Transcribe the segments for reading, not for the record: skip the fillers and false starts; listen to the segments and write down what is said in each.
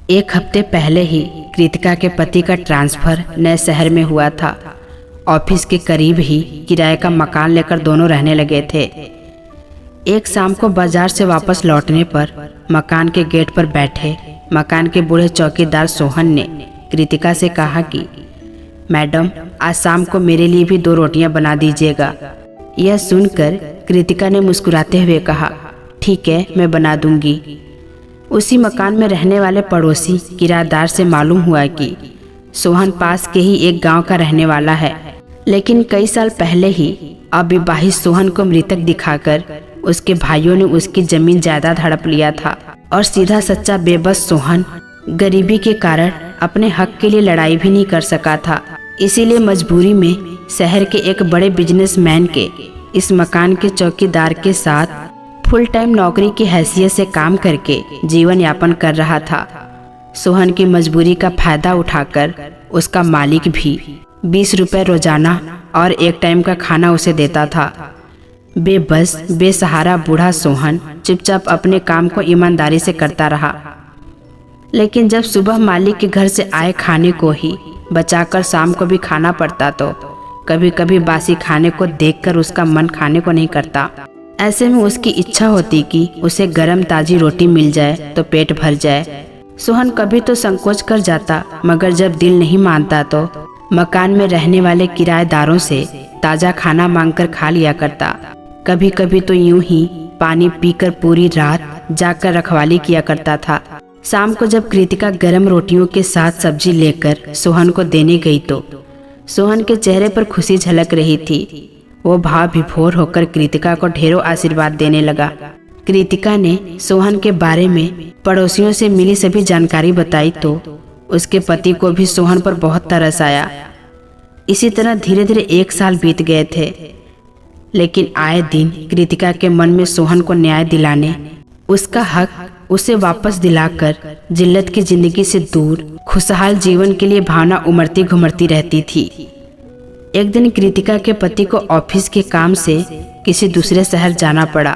एक हफ्ते पहले ही कृतिका के पति का ट्रांसफ़र नए शहर में हुआ था। ऑफिस के करीब ही किराए का मकान लेकर दोनों रहने लगे थे। एक शाम को बाजार से वापस लौटने पर मकान के गेट पर बैठे मकान के बूढ़े चौकीदार सोहन ने कृतिका से कहा कि मैडम, आज शाम को मेरे लिए भी 2 रोटियां बना दीजिएगा। यह सुनकर कृतिका ने मुस्कुराते हुए कहा, ठीक है, मैं बना दूंगी। उसी मकान में रहने वाले पड़ोसी किराएदार से मालूम हुआ कि सोहन पास के ही एक गांव का रहने वाला है, लेकिन कई साल पहले ही अविवाहित सोहन को मृतक दिखाकर उसके भाइयों ने उसकी जमीन जायदाद हड़प लिया था और सीधा सच्चा बेबस सोहन गरीबी के कारण अपने हक के लिए लड़ाई भी नहीं कर सका था। इसीलिए मजबूरी में शहर के एक बड़े बिजनेसमैन के इस मकान के चौकीदार के साथ फुल टाइम नौकरी की हैसियत से काम करके जीवन यापन कर रहा था। सोहन की मजबूरी का फायदा उठाकर उसका मालिक भी 20 रुपए रोजाना और एक टाइम का खाना उसे देता था। बेबस बेसहारा बूढ़ा सोहन चुपचाप अपने काम को ईमानदारी से करता रहा, लेकिन जब सुबह मालिक के घर से आए खाने को ही बचाकर शाम को भी खाना पड़ता तो कभी कभी बासी खाने को देखकर उसका मन खाने को नहीं करता। ऐसे में उसकी इच्छा होती कि उसे गरम ताजी रोटी मिल जाए तो पेट भर जाए। सोहन कभी तो संकोच कर जाता, मगर जब दिल नहीं मानता तो मकान में रहने वाले किराएदारों से ताज़ा खाना मांगकर खा लिया करता। कभी कभी तो यूं ही पानी पीकर पूरी रात जाकर रखवाली किया करता था। शाम को जब कृतिका गरम रोटियों के साथ सब्जी लेकर सोहन को देने गई तो सोहन के चेहरे पर खुशी झलक रही थी। वो भाव विभोर होकर कृतिका को ढेरों आशीर्वाद देने लगा। कृतिका ने सोहन के बारे में पड़ोसियों से मिली सभी जानकारी बताई तो उसके पति को भी सोहन पर बहुत तरस आया। इसी तरह धीरे धीरे 1 साल बीत गए थे, लेकिन आए दिन कृतिका के मन में सोहन को न्याय दिलाने, उसका हक उसे वापस दिलाकर जिल्लत की जिंदगी से दूर खुशहाल जीवन के लिए भावना उमड़ती घुमड़ती रहती थी। एक दिन कृतिका के पति को ऑफिस के काम से किसी दूसरे शहर जाना पड़ा।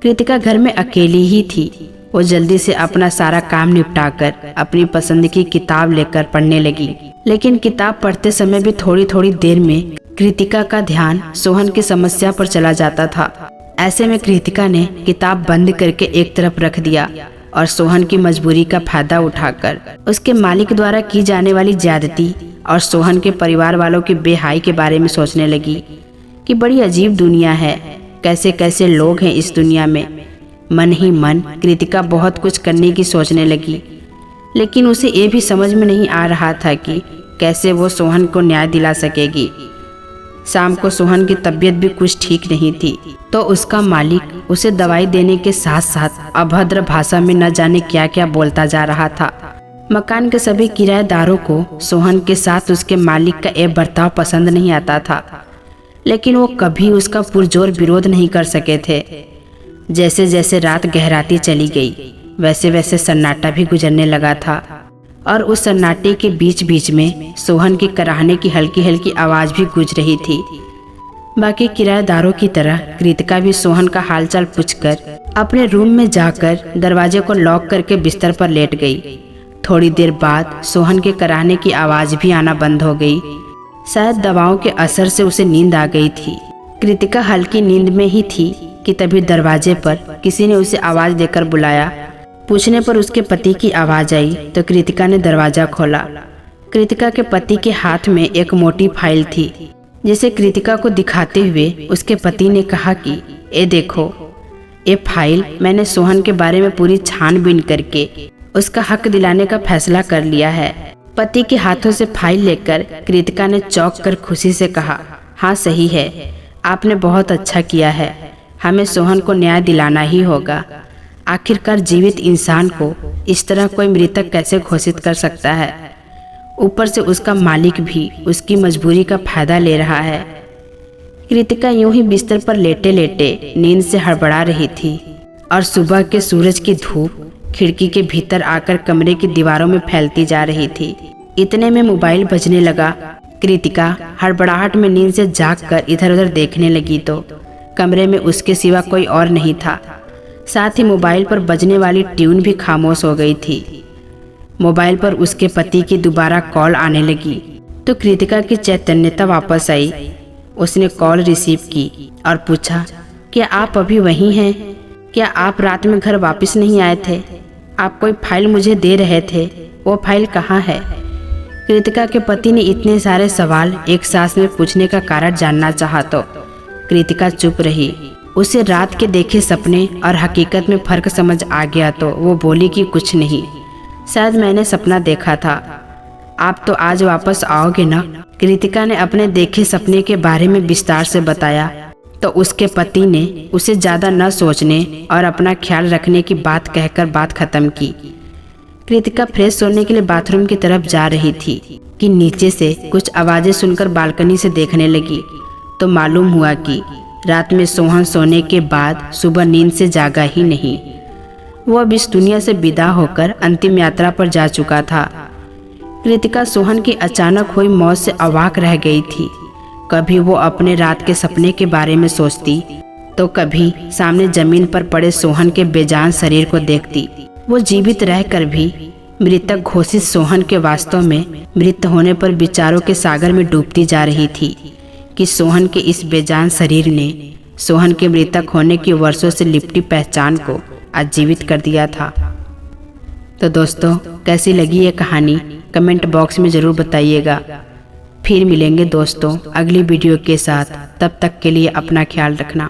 कृतिका घर में अकेली ही थी। वो जल्दी से अपना सारा काम निपटाकर अपनी पसंद की किताब लेकर पढ़ने लगी, लेकिन किताब पढ़ते समय भी थोड़ी थोड़ी देर में कृतिका का ध्यान सोहन की समस्या पर चला जाता था। ऐसे में कृतिका ने किताब बंद करके एक तरफ रख दिया और सोहन की मजबूरी का फायदा उठाकर उसके मालिक द्वारा की जाने वाली ज्यादती और सोहन के परिवार वालों की बेहाई के बारे में सोचने लगी कि बड़ी अजीब दुनिया है, कैसे कैसे लोग हैं इस दुनिया में। मन ही मन कृतिका बहुत कुछ करने की सोचने लगी, लेकिन उसे ये भी समझ में नहीं आ रहा था कि कैसे वो सोहन को न्याय दिला सकेगी। शाम को सोहन की तबीयत भी कुछ ठीक नहीं थी तो उसका मालिक उसे दवाई देने के साथ साथ अभद्र भाषा में न जाने क्या क्या बोलता जा रहा था। मकान के सभी किराएदारों को सोहन के साथ उसके मालिक का ये बर्ताव पसंद नहीं आता था, लेकिन वो कभी उसका पुरजोर विरोध नहीं कर सके थे। जैसे जैसे रात गहराती चली गई वैसे वैसे सन्नाटा भी गुजरने लगा था, और उस सन्नाटे के बीच बीच में सोहन की कराहने की हल्की हल्की आवाज़ भी गूंज रही थी। बाकी किराएदारों की तरह कृतिका भी सोहन का हालचाल पूछकर अपने रूम में जाकर दरवाजे को लॉक करके बिस्तर पर लेट गई। थोड़ी देर बाद सोहन के कराहने की आवाज़ भी आना बंद हो गई। शायद दवाओं के असर से उसे नींद आ गई थी। कृतिका हल्की नींद में ही थी कि तभी दरवाजे पर किसी ने उसे आवाज़ देकर बुलाया। पूछने पर उसके पति की आवाज़ आई तो कृतिका ने दरवाज़ा खोला। कृतिका के पति के हाथ में एक मोटी फाइल थी, जिसे कृतिका को दिखाते हुए उसके पति ने कहा कि ये देखो, ये फाइल मैंने सोहन के बारे में पूरी छानबीन करके उसका हक दिलाने का फैसला कर लिया है। पति के हाथों से फाइल लेकर कृतिका ने चौंक कर खुशी से कहा, हाँ सही है, आपने बहुत अच्छा किया है। हमें सोहन को न्याय दिलाना ही होगा। आखिरकार जीवित इंसान को इस तरह कोई मृतक कैसे घोषित कर सकता है। ऊपर से उसका मालिक भी उसकी मजबूरी का फायदा ले रहा है। कृतिका यूं ही बिस्तर पर लेटे लेटे नींद से हड़बड़ा रही थी और सुबह के सूरज की धूप खिड़की के भीतर आकर कमरे की दीवारों में फैलती जा रही थी। इतने में मोबाइल बजने लगा। कृतिका हड़बड़ाहट में नींद से जागकर इधर उधर देखने लगी तो कमरे में उसके सिवा कोई और नहीं था। साथ ही मोबाइल पर बजने वाली ट्यून भी खामोश हो गई थी। मोबाइल पर उसके पति की दोबारा कॉल आने लगी तो कृतिका की चैतन्यता वापस आई। उसने कॉल रिसीव की और पूछा, क्या आप अभी वहीं हैं? क्या आप रात में घर वापस नहीं आए थे? आप कोई फाइल मुझे दे रहे थे, वो फाइल कहाँ है? कृतिका के पति ने इतने सारे सवाल एक सांस में पूछने का कारण जानना चाहा तो कृतिका चुप रही। उसे रात के देखे सपने और हकीकत में फर्क समझ आ गया तो वो बोली कि कुछ नहीं, शायद मैंने सपना देखा था। आप तो आज वापस आओगे ना? कृतिका ने अपने देखे सपने के बारे में विस्तार से बताया तो उसके पति ने उसे ज़्यादा न सोचने और अपना ख्याल रखने की बात कहकर बात खत्म की। कृतिका फ्रेश होने के लिए बाथरूम की तरफ जा रही थी कि नीचे से कुछ आवाज़ें सुनकर बालकनी से देखने लगी तो मालूम हुआ कि रात में सोहन सोने के बाद सुबह नींद से जागा ही नहीं। वो अब इस दुनिया से विदा होकर अंतिम यात्रा पर जा चुका था। कृतिका सोहन की अचानक हुई मौत से अवाक रह गई थी। कभी वो अपने रात के सपने के बारे में सोचती तो कभी सामने जमीन पर पड़े सोहन के बेजान शरीर को देखती। वो जीवित रहकर भी मृतक घोषित सोहन के वास्तव में मृत होने पर विचारों के सागर में डूबती जा रही थी कि सोहन के इस बेजान शरीर ने सोहन के मृतक होने की वर्षों से लिपटी पहचान को आजीवित कर दिया था। तो दोस्तों, कैसी लगी ये कहानी कमेंट बॉक्स में ज़रूर बताइएगा। फिर मिलेंगे दोस्तों अगली वीडियो के साथ। तब तक के लिए अपना ख्याल रखना।